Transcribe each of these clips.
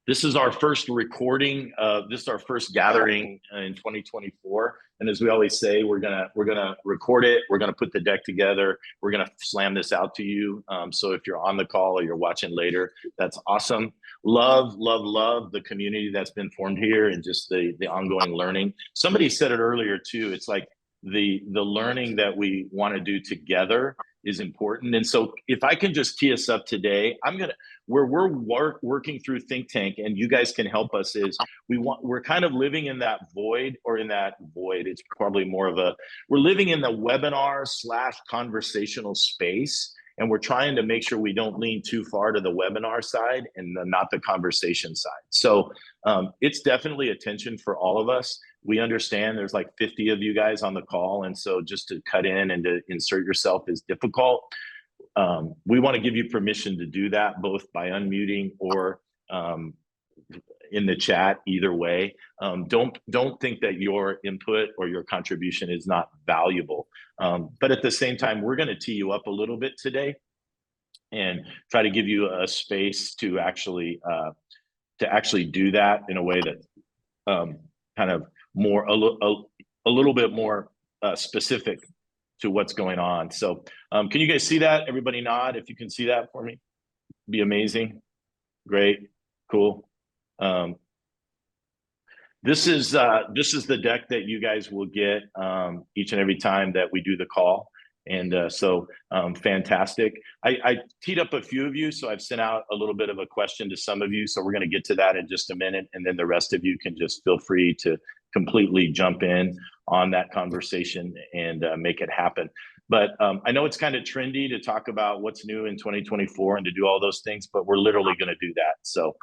This is our first recording. This is our first gathering in 2024. And as we always say, we're gonna record it. We're gonna put the deck together. We're gonna slam this out to you. So if you're on the call or you're watching later, that's awesome. Love, love, love the community that's been formed here and just the ongoing learning. Somebody said it earlier too. It's like the learning that we want to do together is important. And so if I can just tee us up today, where working through Think Tank and you guys can help us is we're kind of living in that void, or in that void, it's probably more of we're living in the webinar slash conversational space, and we're trying to make sure we don't lean too far to the webinar side and not the conversation side. So it's definitely a tension for all of us. We understand there's like 50 of you guys on the call, and so just to cut in and to insert yourself is difficult. We want to give you permission to do that, both by unmuting or in the chat. Either way, don't think that your input or your contribution is not valuable. But at the same time, we're going to tee you up a little bit today and try to give you a space to actually do that in a way that kind of more a little bit more specific to what's going on. So can you guys see that? Everybody nod if you can see that for me. Be amazing. Great. Cool. This is the deck that you guys will get each and every time that we do the call. And so fantastic. I teed up a few of you, so I've sent out a little bit of a question to some of you. So we're going to get to that in just a minute. And then the rest of you can just feel free to completely jump in on that conversation and make it happen. But I know it's kind of trendy to talk about what's new in 2024 and to do all those things, but we're literally going to do that. So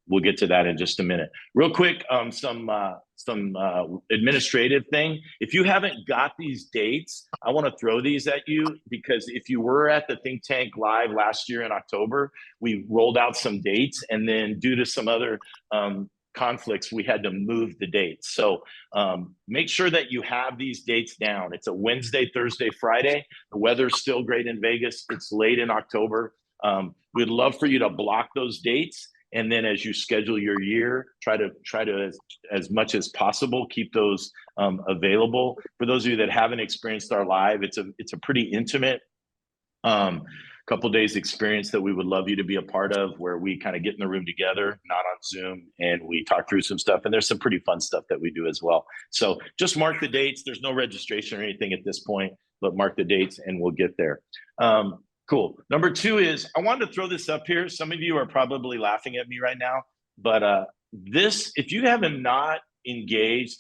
we'll get to that in just a minute. Real quick, some administrative thing. If you haven't got these dates, I want to throw these at you, because if you were at the Think Tank Live last year in October, we rolled out some dates, and then due to some other conflicts, we had to move the dates. So make sure that you have these dates down. It's a Wednesday, Thursday, Friday. The weather's still great in Vegas. It's late in October. We'd love for you to block those dates. And then as you schedule your year, try to as much as possible, keep those available. For those of you that haven't experienced our live, it's a pretty intimate couple days experience that we would love you to be a part of, where we kind of get in the room together, not on Zoom, and we talk through some stuff. And there's some pretty fun stuff that we do as well. So just mark the dates. There's no registration or anything at this point, but mark the dates and we'll get there. Cool. Number two is, I wanted to throw this up here. Some of you are probably laughing at me right now, but if you haven't not engaged,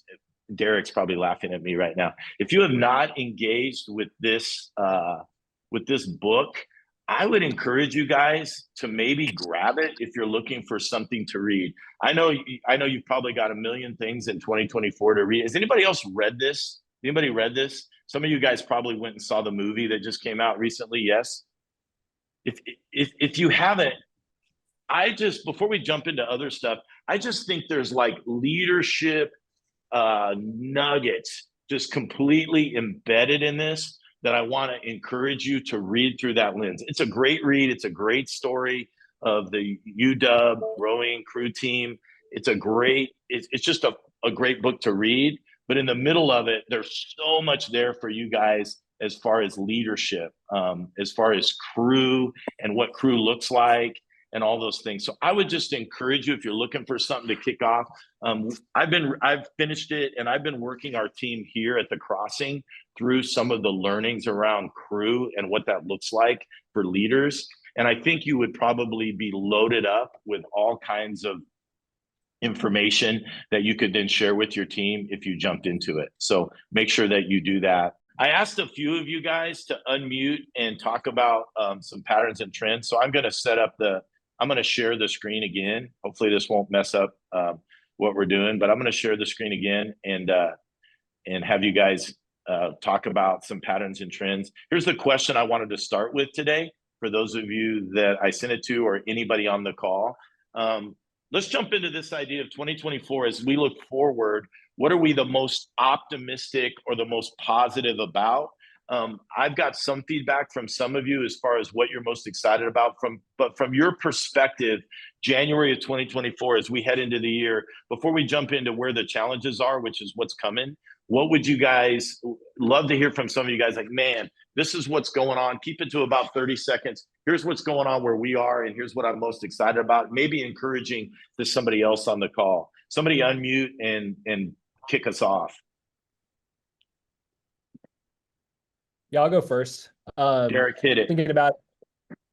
Derek's probably laughing at me right now. If you have not engaged with this book, I would encourage you guys to maybe grab it if you're looking for something to read. I know you've probably got a million things in 2024 to read. Has anybody else read this? Anybody read this? Some of you guys probably went and saw the movie that just came out recently. Yes. If you haven't, before we jump into other stuff, I just think there's like leadership nuggets just completely embedded in this that I want to encourage you to read through that lens. It's a great read. It's a great story of the UW rowing crew team. It's just a great book to read. But in the middle of it, there's so much there for you guys as far as leadership, as far as crew and what crew looks like and all those things. So I would just encourage you, if you're looking for something to kick off, I've finished it, and I've been working our team here at the Crossing through some of the learnings around crew and what that looks like for leaders. And I think you would probably be loaded up with all kinds of information that you could then share with your team if you jumped into it. So make sure that you do that. I asked a few of you guys to unmute and talk about some patterns and trends. So I'm going to share the screen again. Hopefully this won't mess up what we're doing, but I'm going to share the screen again and have you guys talk about some patterns and trends. Here's the question I wanted to start with today for those of you that I sent it to, or anybody on the call. Let's jump into this idea of 2024 as we look forward. What are we the most optimistic or the most positive about? I've got some feedback from some of you as far as what you're most excited about but from your perspective, January of 2024, as we head into the year, before we jump into where the challenges are, which is what's coming, what would you guys love to hear from some of you guys? Like, man, this is what's going on. Keep it to about 30 seconds. Here's what's going on where we are, and here's what I'm most excited about. Maybe encouraging to somebody else on the call. Somebody unmute and kick us off. Yeah, I'll go first. Derek, hit it. Thinking about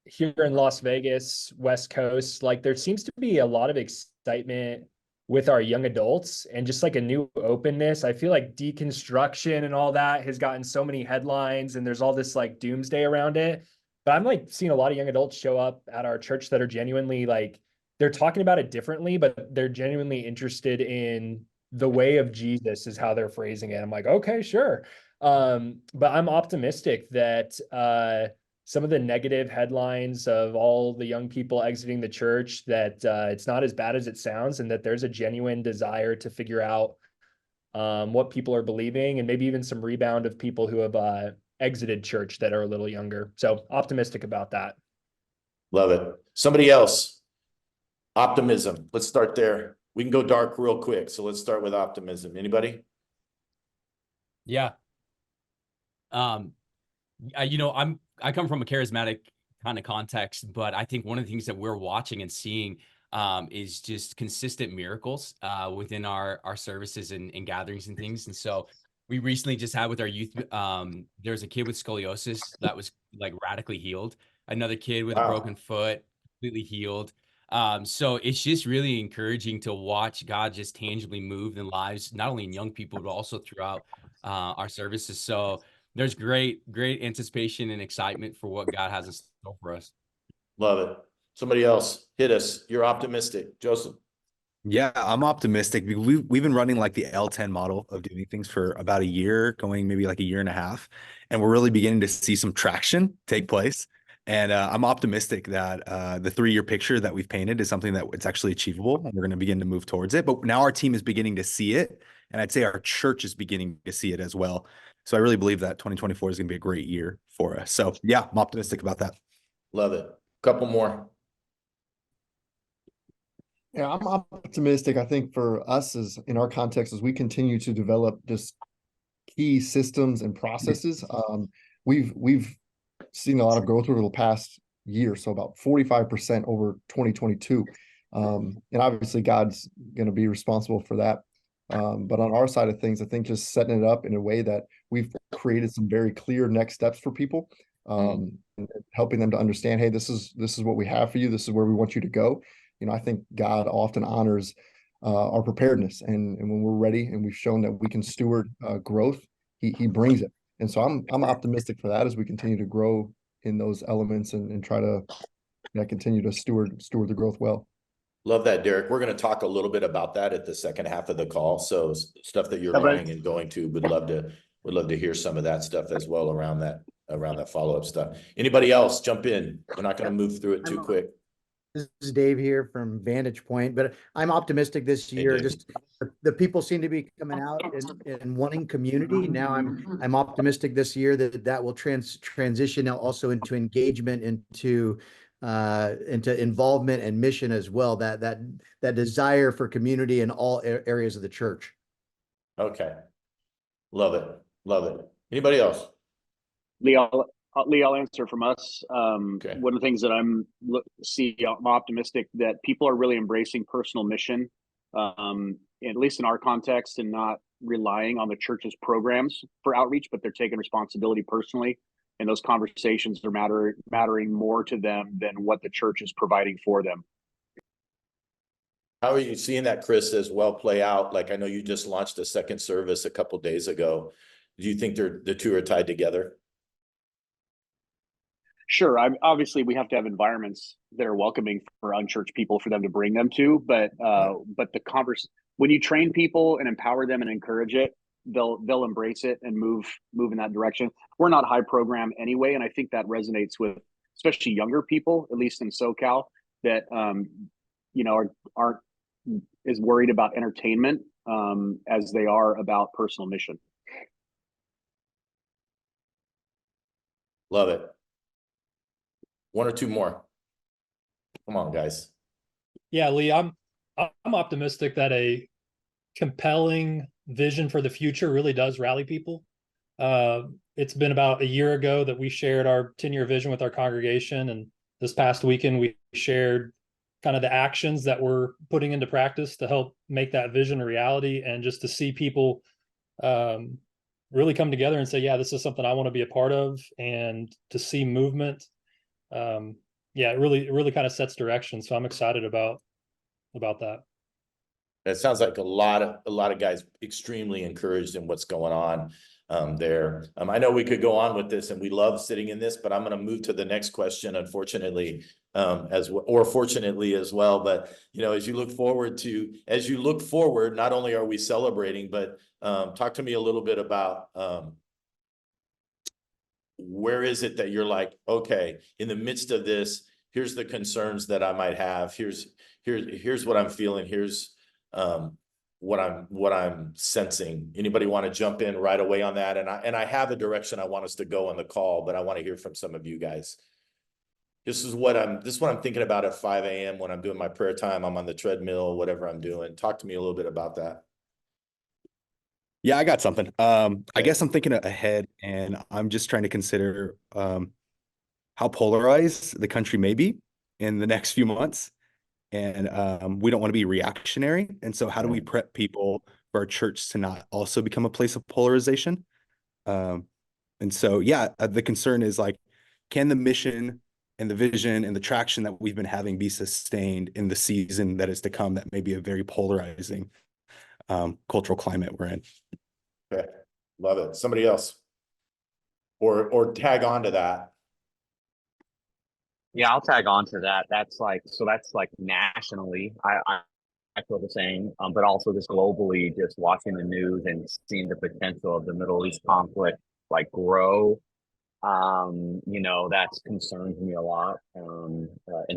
here in Las Vegas, West Coast, like there seems to be a lot of excitement with our young adults and just like a new openness. I feel like deconstruction and all that has gotten so many headlines and there's all this like doomsday around it. But I'm like seeing a lot of young adults show up at our church that are genuinely like, they're talking about it differently, but they're genuinely interested in the way of Jesus is how they're phrasing it. I'm like, okay, sure. But I'm optimistic that some of the negative headlines of all the young people exiting the church, that it's not as bad as it sounds, and that there's a genuine desire to figure out what people are believing, and maybe even some rebound of people who have exited church that are a little younger. So optimistic about that. Love it. Somebody else. Optimism. Let's start there. We can go dark real quick. So let's start with optimism. Anybody? Yeah. I come from a charismatic kind of context, but I think one of the things that we're watching and seeing is just consistent miracles within our services and gatherings and things. And so we recently just had with our youth, there's a kid with scoliosis that was like radically healed. Another kid with a broken foot, completely healed. So it's just really encouraging to watch God just tangibly move in lives, not only in young people, but also throughout our services. So there's great anticipation and excitement for what God has in store for us. Love it. Somebody else, hit us. You're optimistic. Joseph. Yeah, I'm optimistic. We've been running like the L10 model of doing things for about a year, going maybe like a year and a half, and we're really beginning to see some traction take place. And I'm optimistic that the 3-year picture that we've painted is something that it's actually achievable, and we're going to begin to move towards it. But now our team is beginning to see it, and I'd say our church is beginning to see it as well. So I really believe that 2024 is going to be a great year for us. So yeah, I'm optimistic about that. Love it. Couple more. Yeah, I'm optimistic. I think for us as in our context, as we continue to develop just key systems and processes, we've seen a lot of growth over the past year. So about 45% over 2022. And obviously God's going to be responsible for that. But on our side of things, I think just setting it up in a way that we've created some very clear next steps for people, and helping them to understand, hey, this is what we have for you. This is where we want you to go. You know, I think God often honors our preparedness, and when we're ready and we've shown that we can steward growth, he brings it. And so I'm optimistic for that as we continue to grow in those elements and try to continue to steward the growth well. Love that, Derek. We're going to talk a little bit about that at the second half of the call. So stuff that you're learning and going to, would love to hear some of that stuff as well around that follow-up stuff. Anybody else jump in? We're not going to move through it too quick. This is Dave here from Vantage Point, but I'm optimistic this year. Just the people seem to be coming out and wanting community. Now I'm optimistic this year that will transition now also into engagement, into involvement and mission as well. That desire for community in all areas of the church. Okay. Love it. Anybody else? Lee, I'll answer from us. Okay. One of the things that I'm optimistic that people are really embracing personal mission, at least in our context, and not relying on the church's programs for outreach, but they're taking responsibility personally. And those conversations are mattering more to them than what the church is providing for them. How are you seeing that, Chris, as well play out? Like, I know you just launched a second service a couple of days ago. Do you think the two are tied together? Sure. Obviously, we have to have environments that are welcoming for unchurched people for them to bring them to. But when you train people and empower them and encourage it, they'll embrace it and move in that direction. We're not high program anyway, and I think that resonates with especially younger people, at least in SoCal, that aren't as worried about entertainment as they are about personal mission. Love it. One or two more. Come on, guys. Yeah, Lee, I'm optimistic that a compelling vision for the future really does rally people. It's been about a year ago that we shared our 10-year vision with our congregation, and this past weekend we shared kind of the actions that we're putting into practice to help make that vision a reality, and just to see people really come together and say, yeah, this is something I want to be a part of, and to see movement. Yeah, it really kind of sets direction. So I'm excited about that. It sounds like a lot of guys extremely encouraged in what's going on there. I know we could go on with this and we love sitting in this, but I'm going to move to the next question, unfortunately, or fortunately as well. But, you know, as you look forward, not only are we celebrating, but talk to me a little bit about where is it that you're like, okay, in the midst of this, here's the concerns that I might have. Here's what I'm feeling. Here's what I'm sensing. Anybody want to jump in right away on that? And I have a direction I want us to go on the call, but I want to hear from some of you guys. This is what I'm thinking about at 5 a.m. when I'm doing my prayer time. I'm on the treadmill, whatever I'm doing. Talk to me a little bit about that. Yeah, I got something. I guess I'm thinking ahead, and I'm just trying to consider how polarized the country may be in the next few months. And we don't want to be reactionary. And so how do we prep people for our church to not also become a place of polarization? And so, yeah, the concern is like, can the mission and the vision and the traction that we've been having be sustained in the season that is to come, that may be a very polarizing cultural climate we're in? Okay, love it. Somebody else, or tag on to that. Yeah, I'll tag on to that. That's like nationally, I feel the same, but also just globally, just watching the news and seeing the potential of the Middle East conflict like grow. You know, that concerns me a lot, and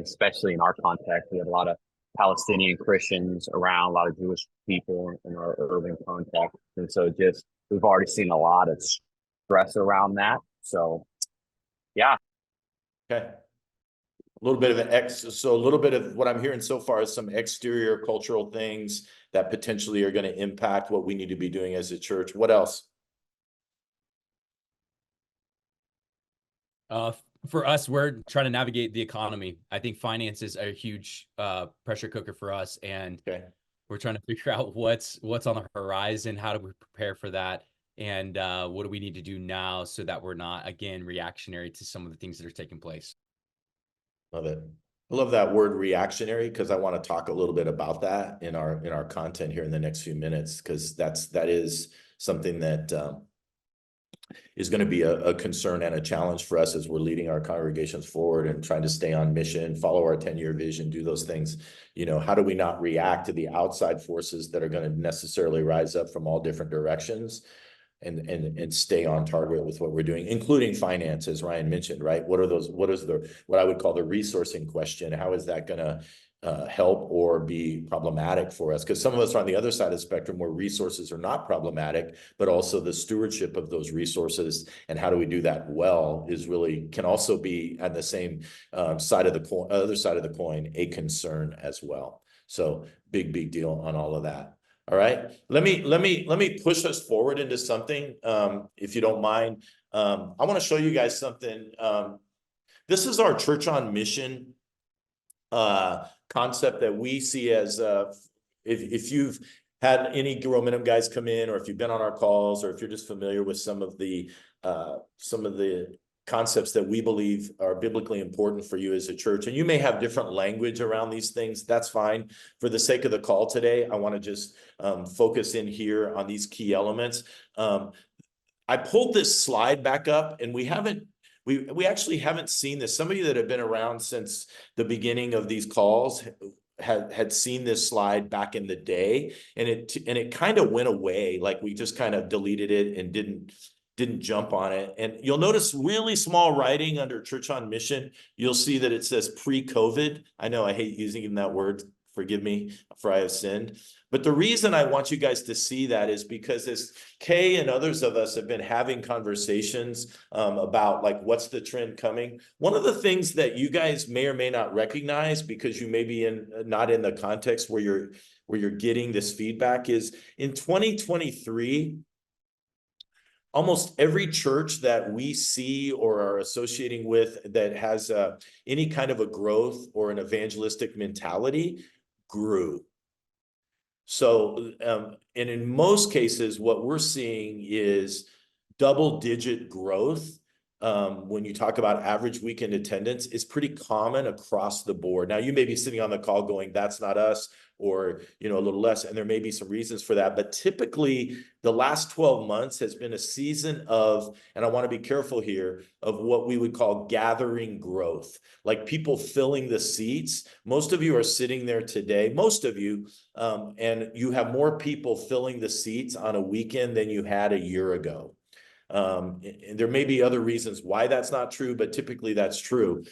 especially in our context, we have a lot of Palestinian Christians around, a lot of Jewish people in our urban context, and so just we've already seen a lot of stress around that. So, yeah. Okay. A little bit of so a little bit of what I'm hearing so far is some exterior cultural things that potentially are going to impact what we need to be doing as a church. What else? For us, we're trying to navigate the economy. I think finance is a huge pressure cooker for us, and we're trying to figure out what's on the horizon. How do we prepare for that? And what do we need to do now so that we're not, again, reactionary to some of the things that are taking place? Love it. I love that word reactionary, because I want to talk a little bit about that in our content here in the next few minutes, because that is something that is going to be a concern and a challenge for us as we're leading our congregations forward and trying to stay on mission, follow our 10-year vision, do those things. You know, how do we not react to the outside forces that are going to necessarily rise up from all different directions, and stay on target with what we're doing, including finance, as Ryan mentioned, right? What I would call the resourcing question? How is that going to help or be problematic for us? Because some of us are on the other side of the spectrum where resources are not problematic, but also the stewardship of those resources and how do we do that well can also be at the same other side of the coin, a concern as well. So big deal on all of that. All right, let me push us forward into something, if you don't mind. I want to show you guys something. This is our Church on Mission concept that we see as if you've had any Grow-Minimum guys come in, or if you've been on our calls, or if you're just familiar with some of the concepts that we believe are biblically important for you as a church, and you may have different language around these things, that's fine. For the sake of the call today, I want to just focus in here on these key elements. I pulled this slide back up, and we actually haven't seen this. Some of you that have been around since the beginning of these calls had seen this slide back in the day, and it kind of went away. Like we just kind of deleted it and didn't jump on it. And you'll notice really small writing under Church on Mission. You'll see that it says pre-COVID. I know I hate using that word forgive me for I have sinned. But the reason I want you guys to see that is because as Kay and others of us have been having conversations about like what's the trend coming, one of the things that you guys may or may not recognize because you may be not in the context where you're getting this feedback is in 2023, almost every church that we see or are associating with that has any kind of a growth or an evangelistic mentality grew. So, and in most cases, what we're seeing is double-digit growth. When you talk about average weekend attendance, is pretty common across the board. Now, you may be sitting on the call going, that's not us, or, you know, a little less, and there may be some reasons for that. But typically, the last 12 months has been a season of, and I want to be careful here, of what we would call gathering growth, like people filling the seats. Most of you are sitting there today, most of you, and you have more people filling the seats on a weekend than you had a year ago. And there may be other reasons why that's not true, but typically that's true.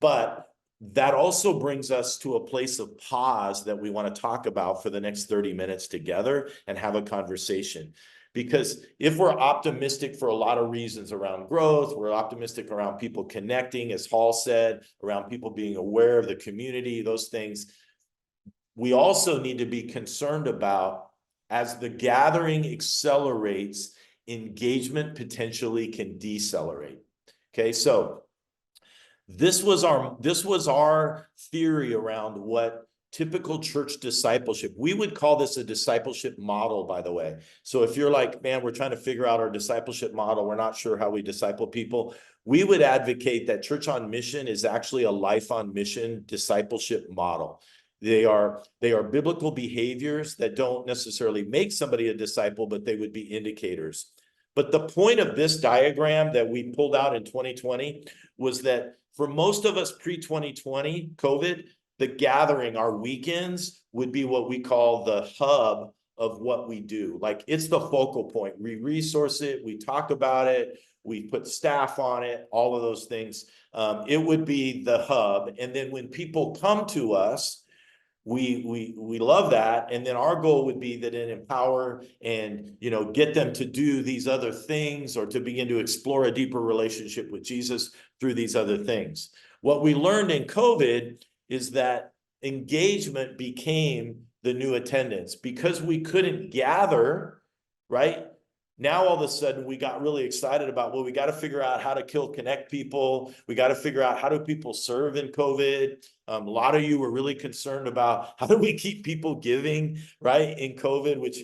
But that also brings us to a place of pause that we want to talk about for the next 30 minutes together and have a conversation. Because if we're optimistic for a lot of reasons around growth, we're optimistic around people connecting, as Hall said, around people being aware of the community, those things, we also need to be concerned about as the gathering accelerates, engagement potentially can decelerate. Okay, so this was our theory around what typical church discipleship, we would call this a discipleship model, by the way. So if you're like, man, we're trying to figure out our discipleship model, we're not sure how we disciple people, we would advocate that Church on Mission is actually a life on mission discipleship model. They are biblical behaviors that don't necessarily make somebody a disciple, but they would be indicators. But the point of this diagram that we pulled out in 2020 was that for most of us pre-2020 COVID, the gathering, our weekends would be what we call the hub of what we do. Like it's the focal point. We resource it, we talk about it, we put staff on it, all of those things. It would be the hub. And then when people come to us, we love that. And then our goal would be that it empower and, you know, get them to do these other things or to begin to explore a deeper relationship with Jesus through these other things. What we learned in COVID is that engagement became the new attendance because we couldn't gather, right? Now, all of a sudden, we got really excited about, well, we got to figure out how to connect people. We got to figure out how do people serve in COVID. A lot of you were really concerned about how do we keep people giving, right, in COVID, which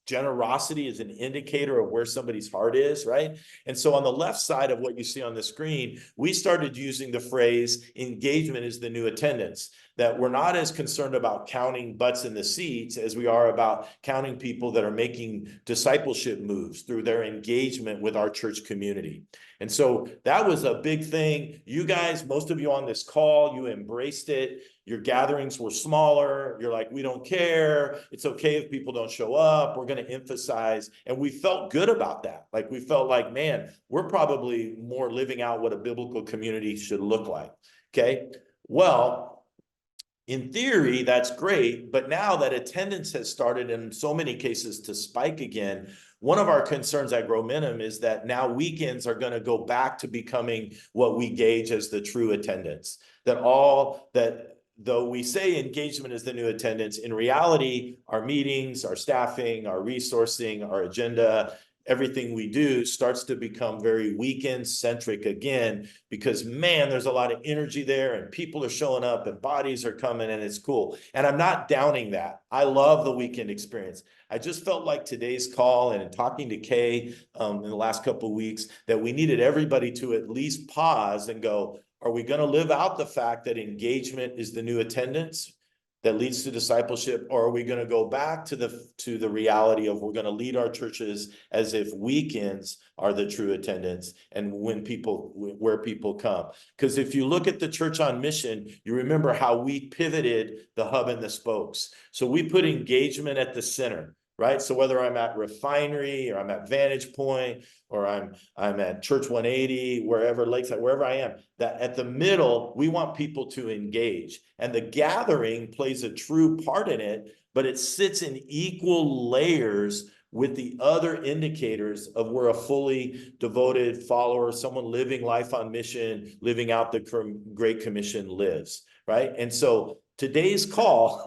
generosity is an indicator of where somebody's heart is, right? And so on the left side of what you see on the screen, we started using the phrase engagement is the new attendance, that we're not as concerned about counting butts in the seats as we are about counting people that are making discipleship moves through their engagement with our church community. And so that was a big thing. You guys, most of you on this call, you embraced it. Your gatherings were smaller. You're like, we don't care. It's okay if people don't show up. We're going to emphasize. And we felt good about that. Like we felt like, man, we're probably more living out what a biblical community should look like. Okay. Well, in theory, that's great. But now that attendance has started in so many cases to spike again, one of our concerns at Growmentum is that now weekends are going to go back to becoming what we gauge as the true attendance. Though we say engagement is the new attendance, in reality, our meetings, our staffing, our resourcing, our agenda, everything we do starts to become very weekend centric again, because man, there's a lot of energy there and people are showing up and bodies are coming and it's cool. And I'm not downing that. I love the weekend experience. I just felt like today's call and talking to Kay in the last couple of weeks that we needed everybody to at least pause and go, are we going to live out the fact that engagement is the new attendance that leads to discipleship, or are we going to go back to the reality of we're going to lead our churches as if weekends are the true attendance and where people come? Because if you look at the Church on Mission, you remember how we pivoted the hub and the spokes. So we put engagement at the center. right? So whether I'm at Refinery or I'm at Vantage Point or I'm at Church 180, wherever, Lakeside, wherever I am, that at the middle, we want people to engage. And the gathering plays a true part in it, but it sits in equal layers with the other indicators of where a fully devoted follower, someone living life on mission, living out the Great Commission lives, right? And so today's call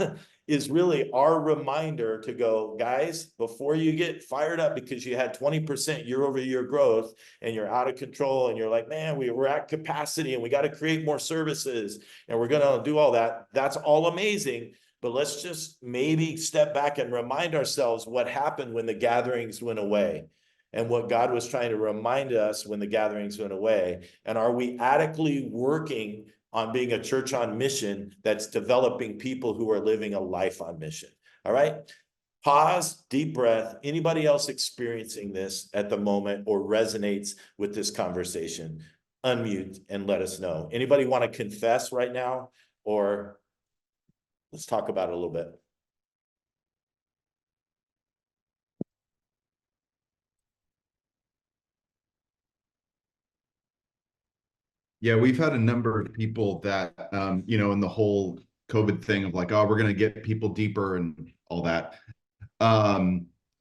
is really our reminder to go, guys, before you get fired up because you had 20% year-over-year growth and you're out of control and you're like, man, we're at capacity and we got to create more services and we're going to do all that. That's all amazing. But let's just maybe step back and remind ourselves what happened when the gatherings went away and what God was trying to remind us when the gatherings went away. And are we adequately working on being a church on mission that's developing people who are living a life on mission? All right. Pause, deep breath. Anybody else experiencing this at the moment or resonates with this conversation? Unmute and let us know. Anybody want to confess right now, or let's talk about it a little bit? Yeah, we've had a number of people that, you know, in the whole COVID thing of like, oh, we're going to get people deeper and all that.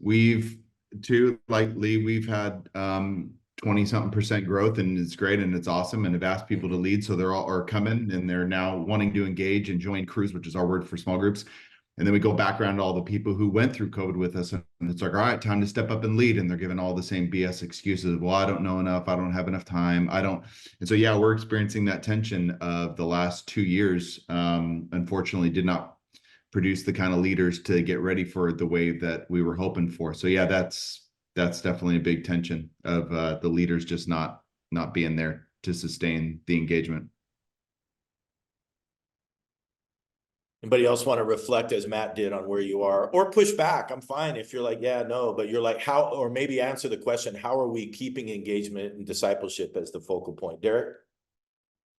We've too, like Lee, we've had 20-something% growth, and it's great and it's awesome, and have asked people to lead. So they're all are coming and they're now wanting to engage and join crews, which is our word for small groups. And then we go back around to all the people who went through COVID with us, and it's like, all right, time to step up and lead. And they're giving all the same BS excuses. Well, I don't know enough. I don't have enough time. I don't. And so, yeah, we're experiencing that tension of the last 2 years. Unfortunately, did not produce the kind of leaders to get ready for the wave that we were hoping for. So, yeah, that's definitely a big tension of the leaders just not being there to sustain the engagement. Anybody else want to reflect as Matt did on where you are, or push back? I'm fine if you're like, yeah, no, but you're like, how, or maybe answer the question, how are we keeping engagement and discipleship as the focal point? Derek?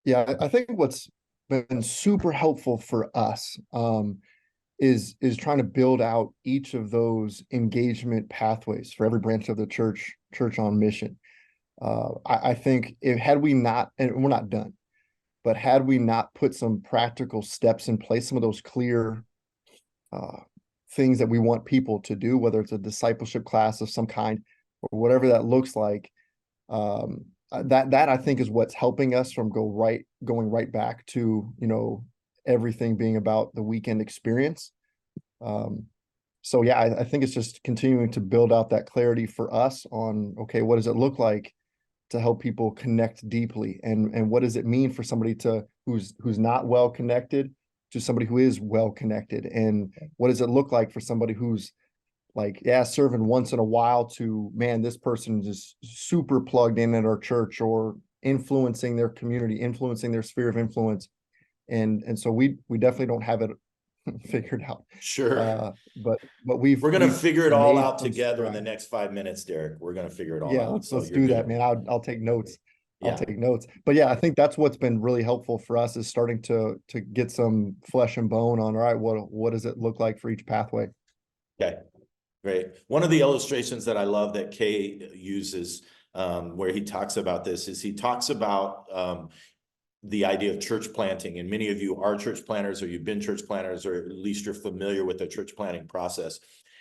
Yeah, I think what's been super helpful for us is trying to build out each of those engagement pathways for every branch of the church on mission. I think had we not, and we're not done, but had we not put some practical steps in place, some of those clear things that we want people to do, whether it's a discipleship class of some kind or whatever that looks like, that I think is what's helping us from going right back to, you know, everything being about the weekend experience. So yeah, I think it's just continuing to build out that clarity for us on, okay, what does it look like to help people connect deeply, and what does it mean for somebody who's not well connected to somebody who is well connected, and what does it look like for somebody who's like, yeah, serving once in a while to, man, this person is super plugged in at our church or influencing their community, influencing their sphere of influence, and so we definitely don't have it figured out. Sure. But we're going to figure it all out some together in strides. the next 5 minutes, Derek. We're going to figure it all Yeah, out. let's So do you're that, good. man. I'll take notes. Yeah. I'll take notes. But yeah, I think that's what's been really helpful for us, is starting to get some flesh and bone on, all right, what does it look like for each pathway? Okay, great. One of the illustrations that I love that Kay uses, where he talks about this, is he talks about the idea of church planting. And many of you are church planners, or you've been church planners, or at least you're familiar with the church planting process.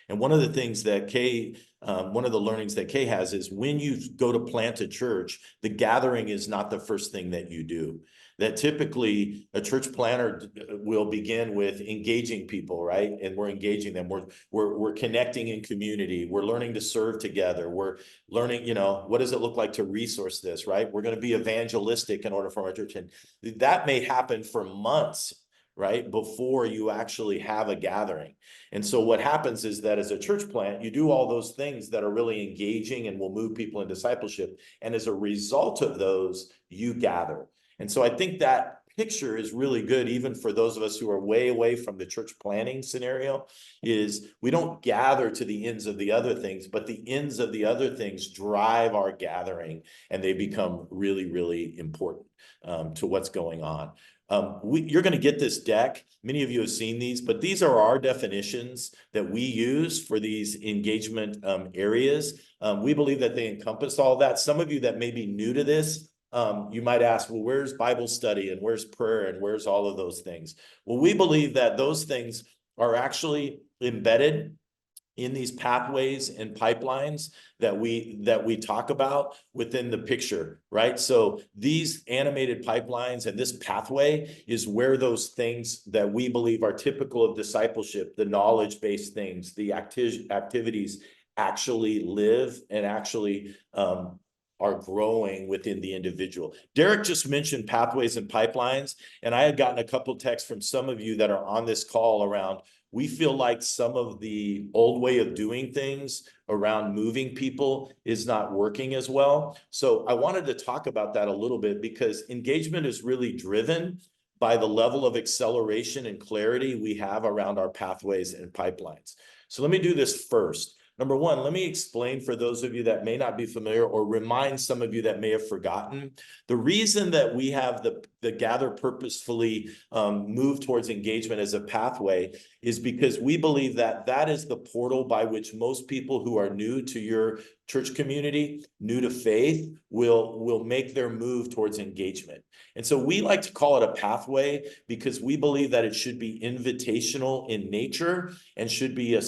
And one of the things that Kay, one of the learnings that Kay has is when you go to plant a church, the gathering is not the first thing that you do. That typically a church planner will begin with engaging people, right? And we're engaging them. We're connecting in community. We're learning to serve together. We're learning, you know, what does it look like to resource this, right? We're going to be evangelistic in order for our church. And that may happen for months, right, before you actually have a gathering. And so what happens is that as a church plant, you do all those things that are really engaging and will move people in discipleship. And as a result of those, you gather. And so I think that picture is really good, even for those of us who are way away from the church planning scenario, is we don't gather to the ends of the other things, but the ends of the other things drive our gathering, and they become really, really important to what's going on. You're going to get this deck. Many of you have seen these, but these are our definitions that we use for these engagement areas. We believe that they encompass all that. Some of you that may be new to this, you might ask, well, where's Bible study and where's prayer and where's all of those things? Well, we believe that those things are actually embedded in these pathways and pipelines that we talk about within the picture, right? So these animated pipelines and this pathway is where those things that we believe are typical of discipleship, the knowledge-based things, the activities actually live and actually are growing within the individual. Derek just mentioned pathways and pipelines, and I had gotten a couple texts from some of you that are on this call around, we feel like some of the old way of doing things around moving people is not working as well. So I wanted to talk about that a little bit because engagement is really driven by the level of acceleration and clarity we have around our pathways and pipelines. So let me do this first. Number one, let me explain for those of you that may not be familiar or remind some of you that may have forgotten. The reason that we have the Gather Purposefully move towards engagement as a pathway is because we believe that that is the portal by which most people who are new to your church community, new to faith, will make their move towards engagement. And so we like to call it a pathway because we believe that it should be invitational in nature and should be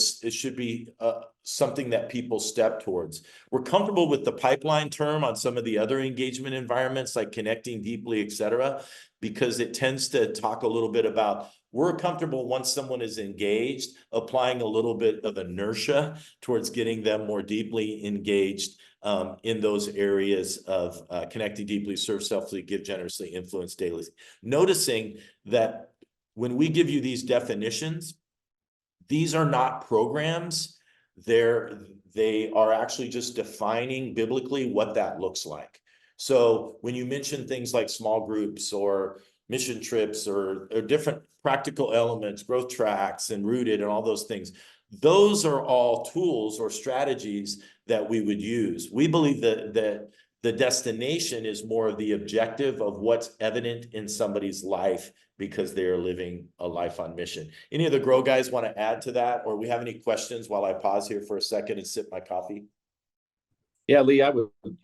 something that people step towards. We're comfortable with the pipeline term on some of the other engagement environments like connecting deeply, etc., because it tends to talk a little bit about we're comfortable once someone is engaged, applying a little bit of inertia towards getting them more deeply engaged in those areas of connecting deeply, serve selflessly, give generously, influence daily. Noticing that when we give you these definitions, these are not programs. They are actually just defining biblically what that looks like. So when you mention things like small groups or mission trips or different practical elements, growth tracks and rooted and all those things, those are all tools or strategies that we would use. We believe that the destination is more of the objective of what's evident in somebody's life because they are living a life on mission. Any of the Grow guys want to add to that, or we have any questions while I pause here for a second and sip my coffee? Yeah, Lee, I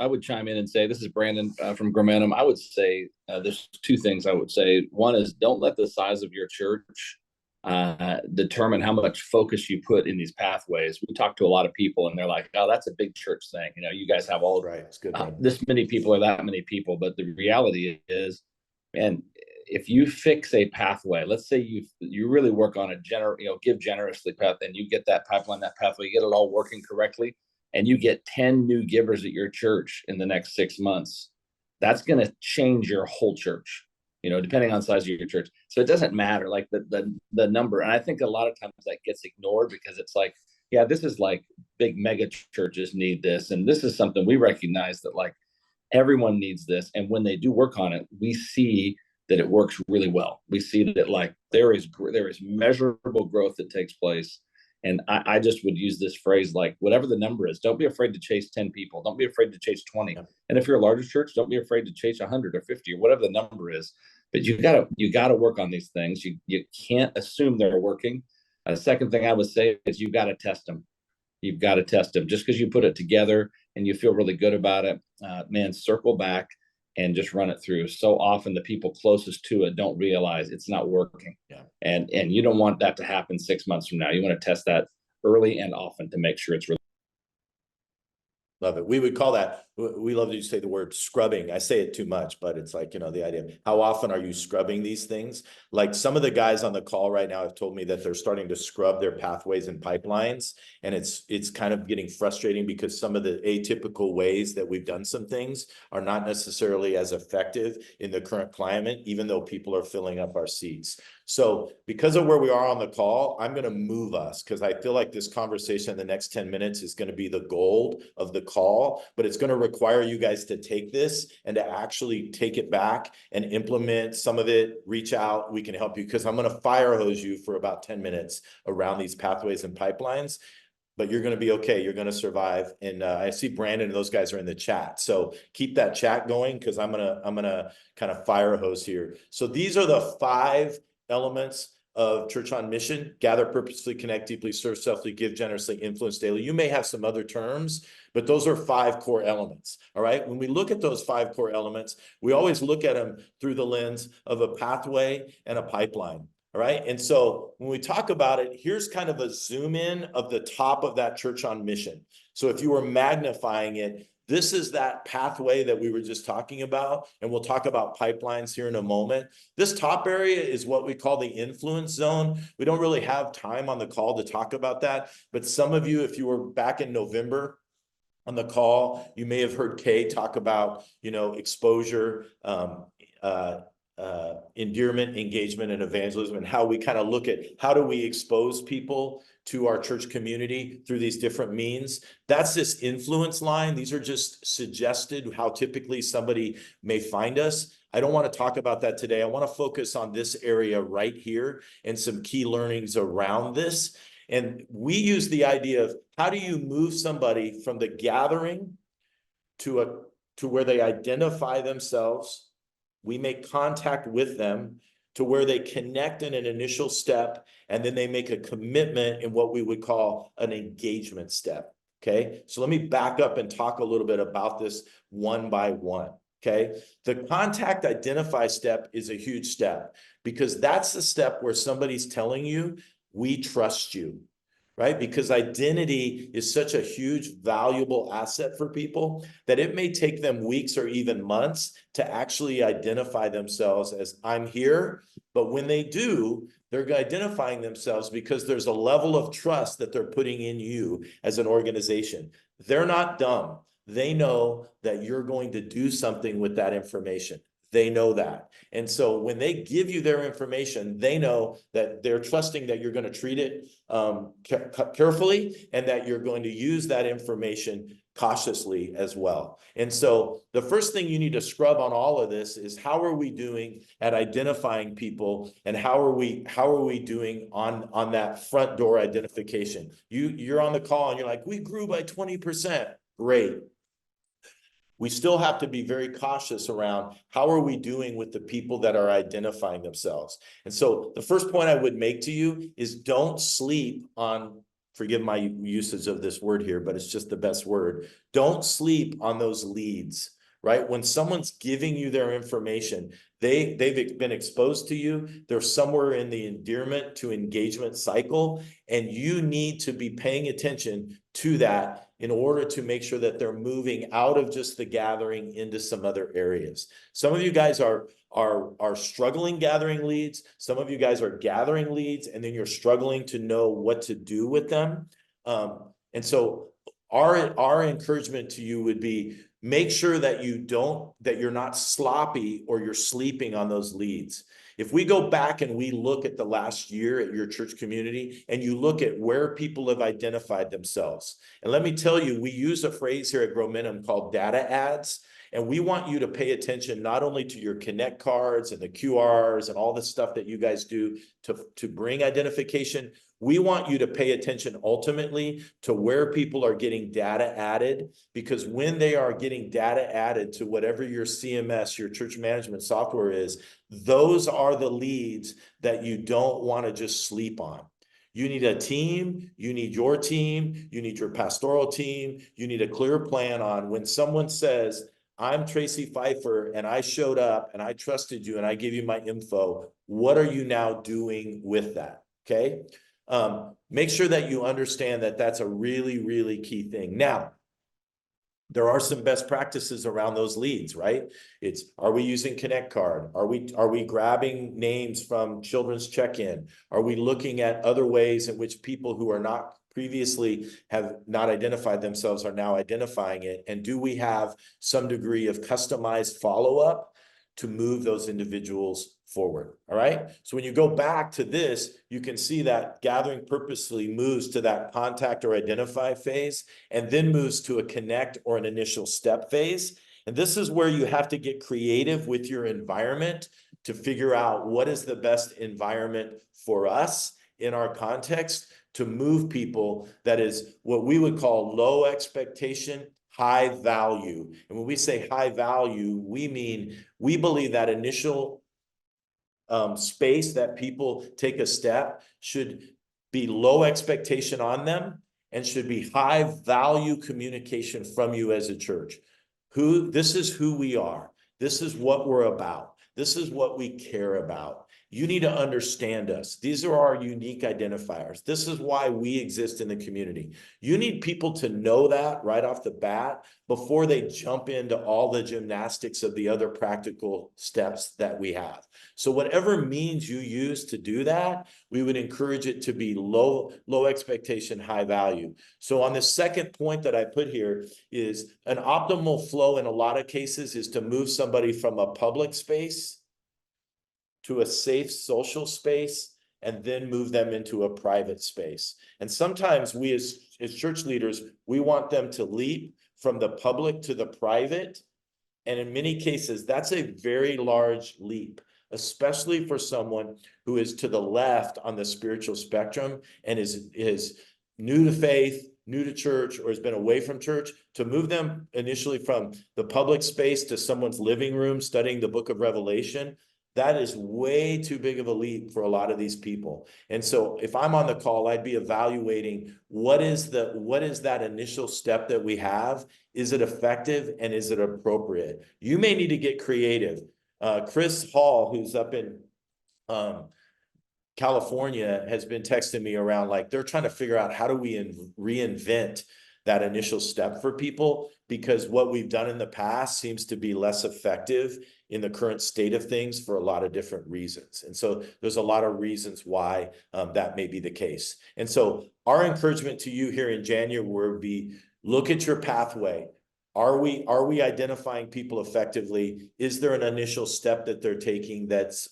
would chime in and say, this is Brandon from Gramentum. I would say there's two things I would say. One is don't let the size of your church determine how much focus you put in these pathways. We talk to a lot of people and they're like, oh, that's a big church thing. You know, you guys have all right. It's good. This many people or that many people. But the reality is, and if you fix a pathway, let's say you really work on a give generously path, and you get that pipeline, that pathway, you get it all working correctly, and you get 10 new givers at your church in the next 6 months, that's going to change your whole church, you know, depending on the size of your church. So it doesn't matter, like the number. And I think a lot of times that gets ignored because it's like, yeah, this is like big mega churches need this. And this is something we recognize that like everyone needs this. And when they do work on it, we see that it works really well. We see that like there is measurable growth that takes place. And I just would use this phrase, like whatever the number is, don't be afraid to chase 10 people. Don't be afraid to chase 20. Yeah. And if you're a larger church, don't be afraid to chase 100 or 50 or whatever the number is. But you gotta work on these things. You can't assume they're working. The second thing I would say is you got to test them. You've got to test them. Just because you put it together and you feel really good about it, man, circle back and just run it through. So often the people closest to it don't realize it's not working. Yeah. And you don't want that to happen 6 months from now. You want to test that early and often to make sure it's really. Love it. We would call that, we love to say the word scrubbing. I say it too much, but it's like, you know, the idea of how often are you scrubbing these things? Like some of the guys on the call right now have told me that they're starting to scrub their pathways and pipelines. And it's kind of getting frustrating because some of the atypical ways that we've done some things are not necessarily as effective in the current climate, even though people are filling up our seats. So because of where we are on the call, I'm going to move us because I feel like this conversation in the next 10 minutes is going to be the gold of the call, but it's going to require you guys to take this and to actually take it back and implement some of it, reach out, we can help you because I'm going to fire hose you for about 10 minutes around these pathways and pipelines. but you're going to be okay. You're going to survive. And I see Brandon and those guys are in the chat. So keep that chat going, because I'm gonna kind of fire hose here. So these are the 5 elements of Church on Mission: gather purposefully, connect deeply, serve selflessly, give generously, influence daily. You may have some other terms, but those are 5 core elements. All right. When we look at those 5 core elements, we always look at them through the lens of a pathway and a pipeline. All right. And so when we talk about it, here's kind of a zoom in of the top of that Church on Mission. So if you were magnifying it, this is that pathway that we were just talking about. And we'll talk about pipelines here in a moment. This top area is what we call the influence zone. We don't really have time on the call to talk about that. But some of you, if you were back in November on the call, you may have heard Kay talk about, exposure, endearment, engagement, and evangelism, and how we kind of look at how do we expose people to our church community through these different means. That's this influence line. These are just suggested how typically somebody may find us. I don't want to talk about that today. I want to focus on this area right here and some key learnings around this. And we use the idea of how do you move somebody from the gathering to where they identify themselves. We make contact with them to where they connect in an initial step, and then they make a commitment in what we would call an engagement step. Okay, so let me back up and talk a little bit about this one by one. Okay, the contact identify step is a huge step, because that's the step where somebody's telling you, we trust you. Right? Because identity is such a huge, valuable asset for people that it may take them weeks or even months to actually identify themselves as, I'm here. But when they do, they're identifying themselves because there's a level of trust that they're putting in you as an organization. They're not dumb. They know that you're going to do something with that information. They know that. And so when they give you their information, they know that they're trusting that you're going to treat it carefully, and that you're going to use that information cautiously as well. And so the first thing you need to scrub on all of this is, how are we doing at identifying people, and how are we doing on that front door identification? You're on the call and you're like, we grew by 20%. Great. We still have to be very cautious around how are we doing with the people that are identifying themselves. And so the first point I would make to you is, don't sleep on, forgive my usage of this word here, but it's just the best word. Don't sleep on those leads, right? When someone's giving you their information, they've been exposed to you. They're somewhere in the endearment to engagement cycle, and you need to be paying attention to that in order to make sure that they're moving out of just the gathering into some other areas. Some of you guys are struggling gathering leads. Some of you guys are gathering leads, and then you're struggling to know what to do with them. And so our encouragement to you would be, make sure that you're not sloppy or you're sleeping on those leads. If we go back and we look at the last year at your church community, and you look at where people have identified themselves, and let me tell you, we use a phrase here at Growmentum called data ads. And we want you to pay attention not only to your Connect cards and the QRs and all the stuff that you guys do to bring identification. We want you to pay attention ultimately to where people are getting data added, because when they are getting data added to whatever your CMS, your church management software is, those are the leads that you don't want to just sleep on. You need a team, you need your team, you need your pastoral team, you need a clear plan on when someone says, I'm Tracy Pfeiffer and I showed up and I trusted you and I gave you my info. What are you now doing with that? Okay. Make sure that you understand that that's a really, really key thing. Now, there are some best practices around those leads, right? It's, are we using Connect Card? Are we grabbing names from Children's Check-In? Are we looking at other ways in which people who are not previously have not identified themselves are now identifying it? And do we have some degree of customized follow-up to move those individuals forward? All right. So when you go back to this, you can see that gathering purposely moves to that contact or identify phase, and then moves to a connect or an initial step phase. And this is where you have to get creative with your environment to figure out what is the best environment for us in our context to move people that is what we would call low expectation, high value. And when we say high value, we mean we believe that initial space that people take a step should be low expectation on them and should be high value communication from you as a church. This is who we are. This is what we're about. This is what we care about. You need to understand us. These are our unique identifiers. This is why we exist in the community. You need people to know that right off the bat before they jump into all the gymnastics of the other practical steps that we have. So whatever means you use to do that, we would encourage it to be low expectation, high value. So on the second point that I put here is an optimal flow in a lot of cases is to move somebody from a public space to a safe social space, and then move them into a private space. And sometimes we as church leaders, we want them to leap from the public to the private. And in many cases, that's a very large leap, especially for someone who is to the left on the spiritual spectrum and is new to faith, new to church, or has been away from church. To move them initially from the public space to someone's living room studying the book of Revelation, that is way too big of a leap for a lot of these people. And so if I'm on the call, I'd be evaluating what is that initial step that we have? Is it effective and is it appropriate? You may need to get creative. Chris Hall, who's up in California, has been texting me around like they're trying to figure out how do we reinvent that initial step for people, because what we've done in the past seems to be less effective in the current state of things for a lot of different reasons. And so there's a lot of reasons why that may be the case. And so our encouragement to you here in January would be, look at your pathway. Are we identifying people effectively? Is there an initial step that they're taking that's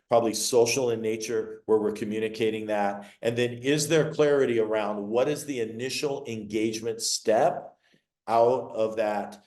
probably social in nature, where we're communicating that? And then is there clarity around what is the initial engagement step out of that?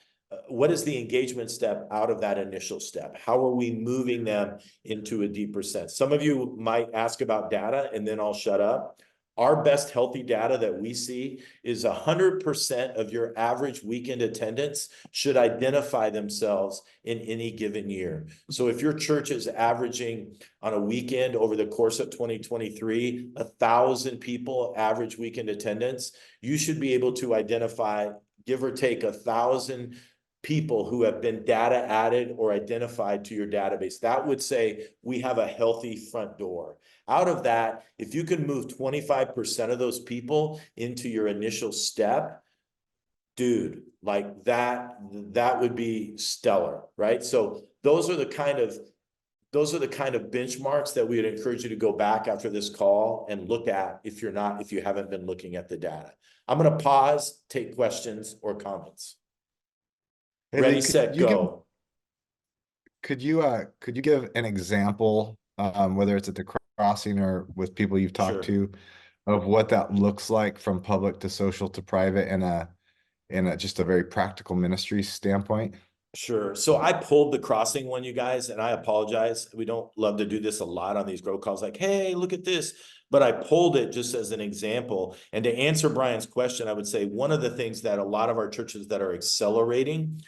What is the engagement step out of that initial step? How are we moving them into a deeper sense? Some of you might ask about data, and then I'll shut up. Our best healthy data that we see is 100% of your average weekend attendance should identify themselves in any given year. So if your church is averaging on a weekend over the course of 2023, 1,000 people average weekend attendance, you should be able to identify, give or take, 1,000 people who have been data added or identified to your database. That would say we have a healthy front door. Out of that, if you can move 25% of those people into your initial step, dude, like that would be stellar, right? So those are the kind of benchmarks that we would encourage you to go back after this call and look at if you haven't been looking at the data. I'm going to pause, take questions or comments. Hey, Ready, Lee, set, go. Could you give an example, whether it's at the crossing or with people you've talked to, of what that looks like from public to social to private in a just a very practical ministry standpoint? Sure. So I pulled the crossing one, you guys, and I apologize. We don't love to do this a lot on these grow calls, like, hey, look at this. But I pulled it just as an example. And to answer Brian's question, I would say one of the things that a lot of our churches that are accelerating,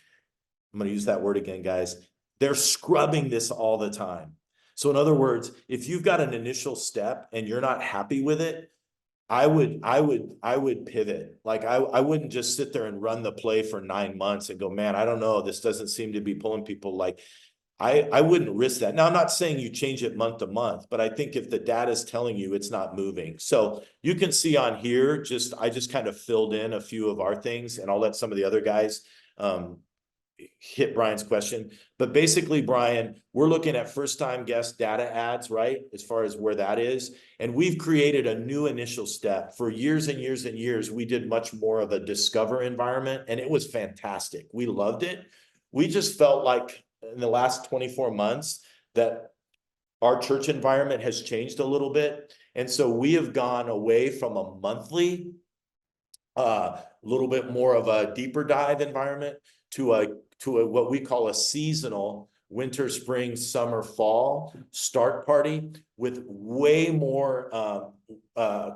I'm going to use that word again, guys, they're scrubbing this all the time. So in other words, if you've got an initial step and you're not happy with it, I would pivot. Like I wouldn't just sit there and run the play for 9 months and go, man, I don't know, this doesn't seem to be pulling people. Like I wouldn't risk that. Now, I'm not saying you change it month to month, but I think if the data is telling you it's not moving. So you can see on here, I just kind of filled in a few of our things, and I'll let some of the other guys hit Brian's question. But basically, Brian, we're looking at first-time guest data ads, right? As far as where that is. And we've created a new initial step. For years and years and years, we did much more of a discover environment, and it was fantastic. We loved it. We just felt like in the last 24 months that our church environment has changed a little bit. And so we have gone away from a monthly, little bit more of a deeper dive environment to a what we call a seasonal, winter, spring, summer, fall start party with way more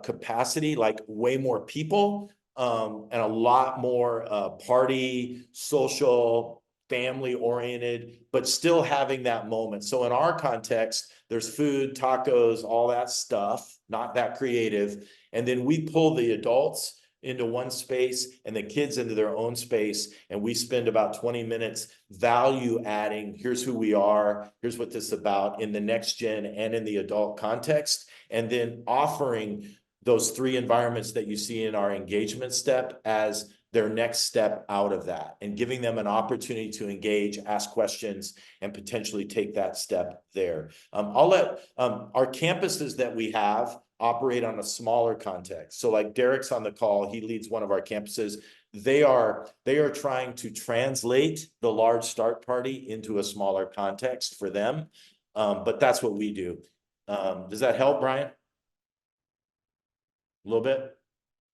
capacity, like way more people, and a lot more party, social, family oriented, but still having that moment. So in our context, there's food, tacos, all that stuff, not that creative. And then we pull the adults into one space and the kids into their own space. And we spend about 20 minutes value adding. Here's who we are. Here's what this is about in the next gen and in the adult context. And then offering those 3 environments that you see in our engagement step as their next step out of that, and giving them an opportunity to engage, ask questions, and potentially take that step there. I'll let our campuses that we have operate on a smaller context. So like Derek's on the call, he leads one of our campuses. They are trying to translate the large start party into a smaller context for them. But that's what we do. Does that help, Brian? A little bit?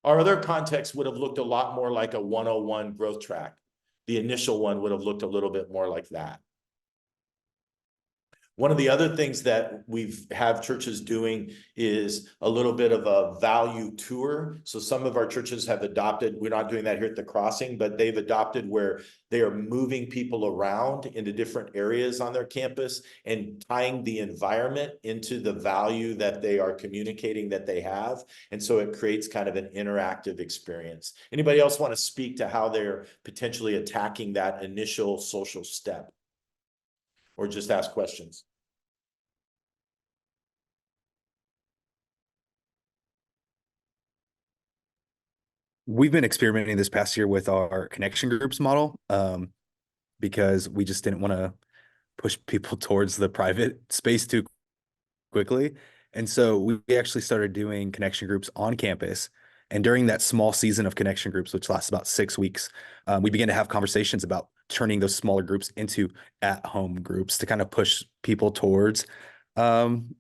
Our other context would have looked a lot more like a 101 growth track. The initial one would have looked a little bit more like that. One of the other things that we've have churches doing is a little bit of a value tour. So some of our churches have adopted, we're not doing that here at the Crossing, but they've adopted where they are moving people around into different areas on their campus and tying the environment into the value that they are communicating that they have. And so it creates kind of an interactive experience. Anybody else want to speak to how they're potentially attacking that initial social step? Or just ask questions? We've been experimenting this past year with our connection groups model, because we just didn't want to push people towards the private space too quickly. And so we actually started doing connection groups on campus. And during that small season of connection groups, which lasts about 6 weeks, we began to have conversations about turning those smaller groups into at-home groups to kind of push people towards kind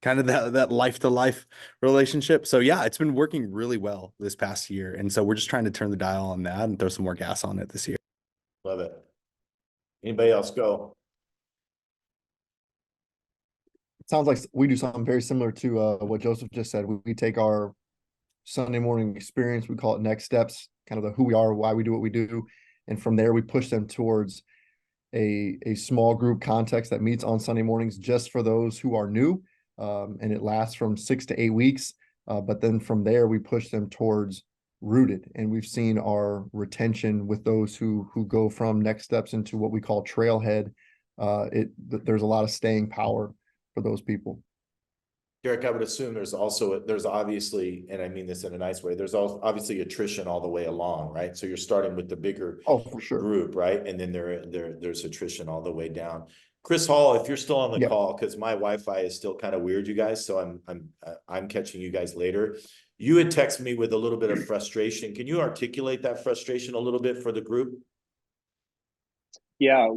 of that life-to-life relationship. So yeah, it's been working really well this past year. And so we're just trying to turn the dial on that and throw some more gas on it this year. Love it. Anybody else go? It sounds like we do something very similar to what Joseph just said. We take our Sunday morning experience, we call it next steps, kind of the who we are, why we do what we do. And from there, we push them towards a small group context that meets on Sunday mornings just for those who are new. And it lasts from 6 to 8 weeks. But then from there, we push them towards rooted. And we've seen our retention with those who go from next steps into what we call trailhead. There's a lot of staying power for those people. Derek, I would assume there's obviously, and I mean this in a nice way, there's obviously attrition all the way along, right? So you're starting with the bigger for sure group, right? And then there's attrition all the way down. Chris Hall, if you're still on the call, because my Wi-Fi is still kind of weird, you guys, so I'm catching you guys later. You had texted me with a little bit of frustration. Can you articulate that frustration a little bit for the group? Yeah,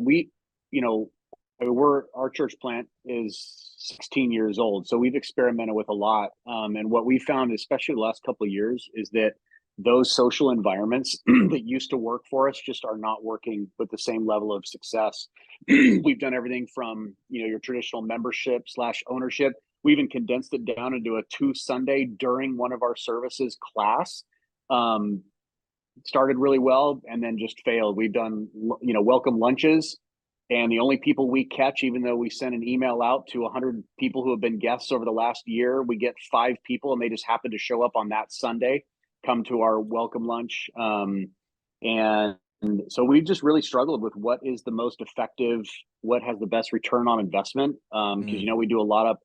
our church plant is 16 years old, so we've experimented with a lot. And what we found, especially the last couple of years, is that those social environments that used to work for us just are not working with the same level of success. We've done everything from, your traditional membership / ownership. We even condensed it down into a 2 Sunday during one of our services class. Started really well and then just failed. We've done, welcome lunches. And the only people we catch, even though we send an email out to 100 people who have been guests over the last year, we get 5 people and they just happen to show up on that Sunday, come to our welcome lunch. And so we've just really struggled with what is the most effective, what has the best return on investment. Because, we do a lot of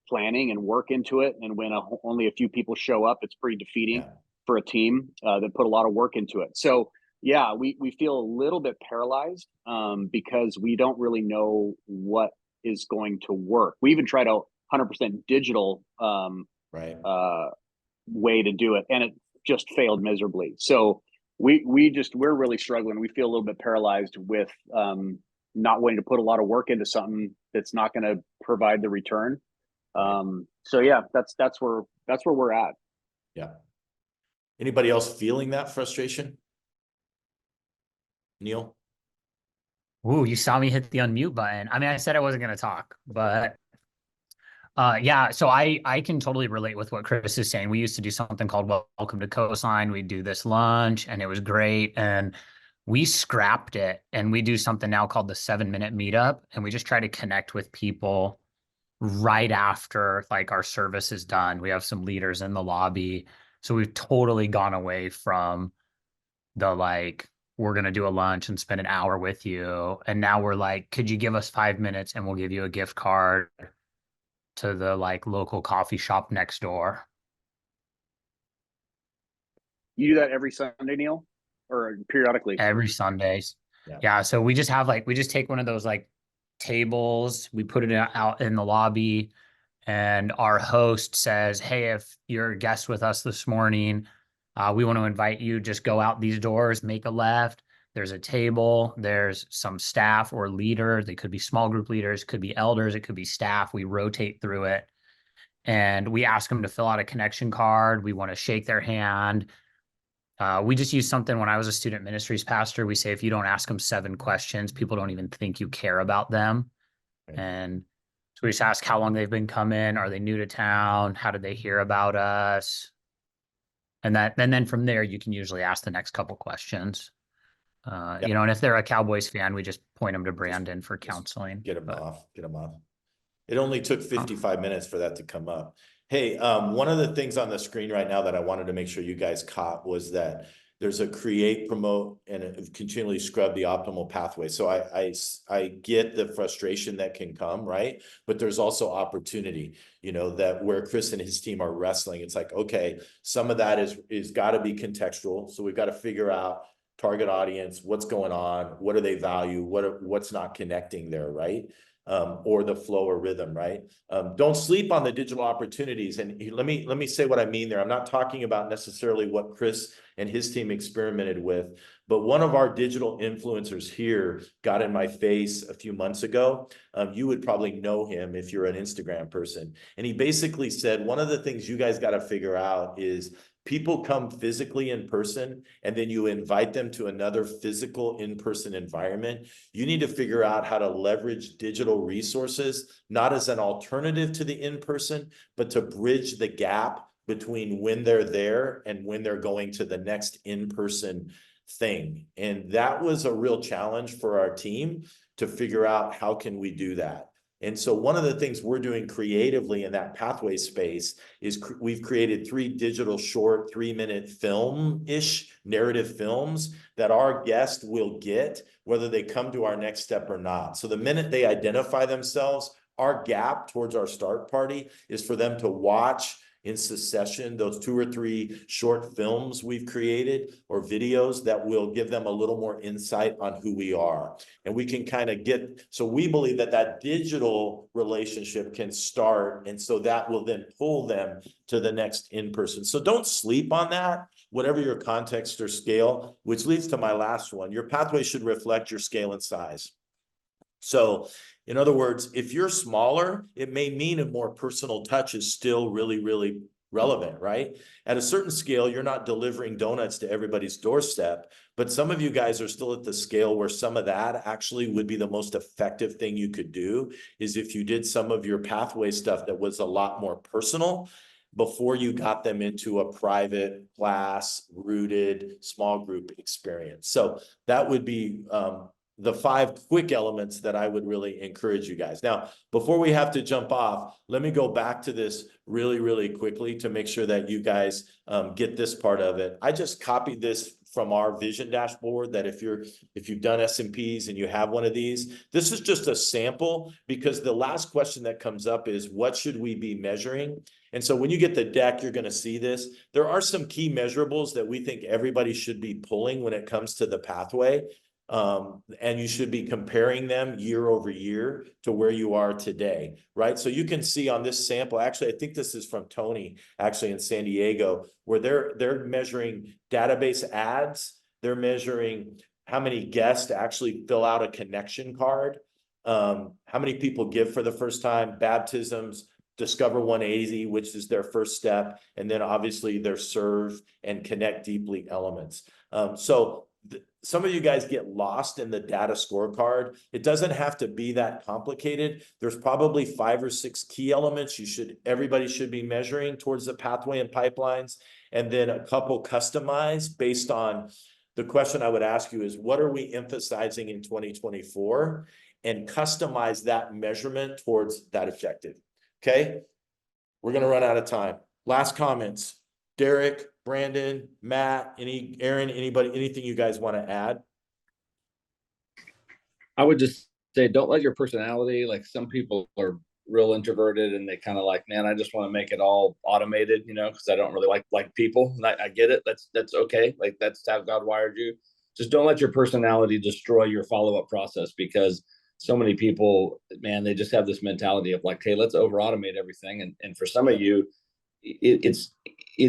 planning and work into it. And when only a few people show up, it's pretty defeating for a team that put a lot of work into it. So yeah, we feel a little bit paralyzed because we don't really know what is going to work. We even tried a 100% digital way to do it, and it just failed miserably. So we're really struggling. We feel a little bit paralyzed with not wanting to put a lot of work into something that's not going to provide the return. So yeah, that's where we're at. Yeah. Anybody else feeling that frustration? Neil? Ooh, you saw me hit the unmute button. I mean, I said I wasn't going to talk, but yeah, so I can totally relate with what Chris is saying. We used to do something called Welcome to Coastline. We do this lunch and it was great. And we scrapped it and we do something now called the 7-minute meetup. And we just try to connect with people right after like our service is done. We have some leaders in the lobby. So we've totally gone away from the like, we're going to do a lunch and spend an hour with you. And now we're like, could you give us 5 minutes and we'll give you a gift card to the like local coffee shop next door. You do that every Sunday, Neil, or periodically? Every Sundays. Yeah. So we just have like, we just take one of those like tables, we put it out in the lobby, and our host says, hey, if you're a guest with us this morning, we want to invite you, just go out these doors, make a left. There's a table, there's some staff or leader. They could be small group leaders, could be elders, it could be staff. We rotate through it and we ask them to fill out a connection card. We want to shake their hand. We just use something when I was a student ministries pastor. We say, if you don't ask them 7 questions, people don't even think you care about them. Right. And so we just ask how long they've been coming. Are they new to town? How did they hear about us? And then from there, you can usually ask the next couple questions. You know, and if they're a Cowboys fan, we just point them to Brandon for counseling. Get them off. It only took 55 minutes for that to come up. Hey, one of the things on the screen right now that I wanted to make sure you guys caught was that there's a create, promote, and continually scrub the optimal pathway. So I get the frustration that can come, right? But there's also opportunity, you know, that where Chris and his team are wrestling. It's like, okay, some of that is got to be contextual. So we've got to figure out target audience, what's going on, what do they value, what's not connecting there, right? Or the flow or rhythm, right? Don't sleep on the digital opportunities. And let me say what I mean there. I'm not talking about necessarily what Chris and his team experimented with, but one of our digital influencers here got in my face a few months ago. You would probably know him if you're an Instagram person. And he basically said, one of the things you guys got to figure out is people come physically in person, and then you invite them to another physical in-person environment. You need to figure out how to leverage digital resources, not as an alternative to the in-person, but to bridge the gap between when they're there and when they're going to the next in-person thing. And that was a real challenge for our team to figure out how can we do that. And so one of the things we're doing creatively in that pathway space is we've created 3 digital short 3-minute film-ish narrative films that our guest will get, whether they come to our next step or not. So the minute they identify themselves, our gap towards our start party is for them to watch in succession those 2 or 3 short films we've created or videos that will give them a little more insight on who we are. And we can kind of get, so we believe that that digital relationship can start, and so that will then pull them to the next in-person. So don't sleep on that, whatever your context or scale, which leads to my last one. Your pathway should reflect your scale and size. So in other words, if you're smaller, it may mean a more personal touch is still really, really relevant, right? At a certain scale, you're not delivering donuts to everybody's doorstep, but some of you guys are still at the scale where some of that actually would be the most effective thing you could do, is if you did some of your pathway stuff that was a lot more personal before you got them into a private class rooted small group experience. So that would be the 5 quick elements that I would really encourage you guys. Now, before we have to jump off, let me go back to this really, really quickly to make sure that you guys get this part of it. I just copied this from our vision dashboard, that if you've done S&Ps and you have one of these, this is just a sample, because the last question that comes up is, what should we be measuring? And so when you get the deck, you're going to see this. There are some key measurables that we think everybody should be pulling when it comes to the pathway. And you should be comparing them year over year to where you are today, right? So you can see on this sample, actually, I think this is from Tony, actually in San Diego, where they're measuring database ads. They're measuring how many guests actually fill out a connection card, how many people give for the first time, baptisms, Discover 180, which is their first step, and then obviously their serve and connect deeply elements. So some of you guys get lost in the data scorecard. It doesn't have to be that complicated. There's probably 5 or 6 key elements everybody should be measuring towards the pathway and pipelines, and then a couple customized based on the question I would ask you is, what are we emphasizing in 2024? And customize that measurement towards that objective. Okay, we're gonna run out of time. Last comments. Derek, Brandon, Matt, Aaron, anybody, anything you guys want to add? I would just say, don't let your personality, like some people are real introverted and they kind of like, man, I just want to make it all automated, you know, because I don't really like people. And I get it. That's okay. Like that's how God wired you. Just don't let your personality destroy your follow-up process, because so many people, man, they just have this mentality of like, hey, let's over automate everything. And for some of you, it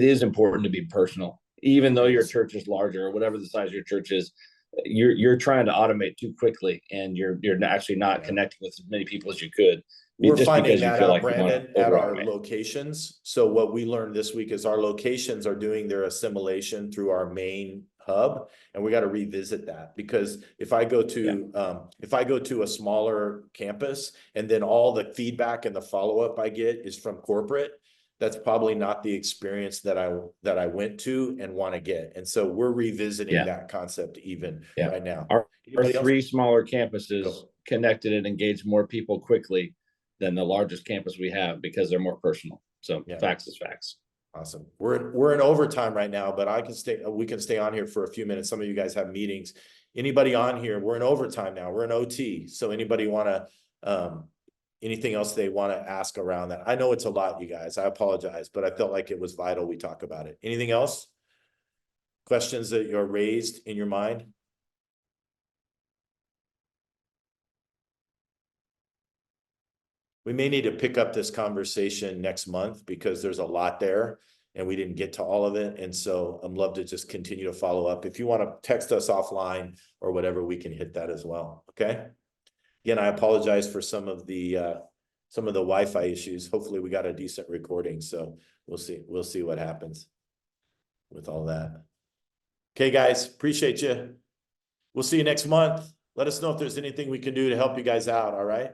is important to be personal, even though your church is larger or whatever the size of your church is. You're trying to automate too quickly, and you're actually not connecting with as many people as you could. We're just finding because you that feel out, like you wanna Brandon, at our over-automate. locations. So what we learned this week is our locations are doing their assimilation through our main hub, and we got to revisit that, because if I go to a smaller campus and then all the feedback and the follow-up I get is from corporate, that's probably not the experience that I went to and want to get. And so we're revisiting that concept even right now. Our Anybody else? 3 smaller campuses Go. connected and engaged more people quickly than the largest campus we have, because they're more personal. So facts is facts. Awesome. We're in overtime right now, but we can stay on here for a few minutes. Some of you guys have meetings. Anybody on here? We're in overtime now. We're in OT. So anybody want to, anything else they want to ask around that? I know it's a lot, you guys. I apologize, but I felt like it was vital we talk about it. Anything else? Questions that you're raised in your mind? We may need to pick up this conversation next month, because there's a lot there and we didn't get to all of it. And so I'd love to just continue to follow up. If you want to text us offline or whatever, we can hit that as well. Okay. Again, I apologize for some of the Wi-Fi issues. Hopefully we got a decent recording. So we'll see what happens with all that. Okay, guys, appreciate you. We'll see you next month. Let us know if there's anything we can do to help you guys out. All right.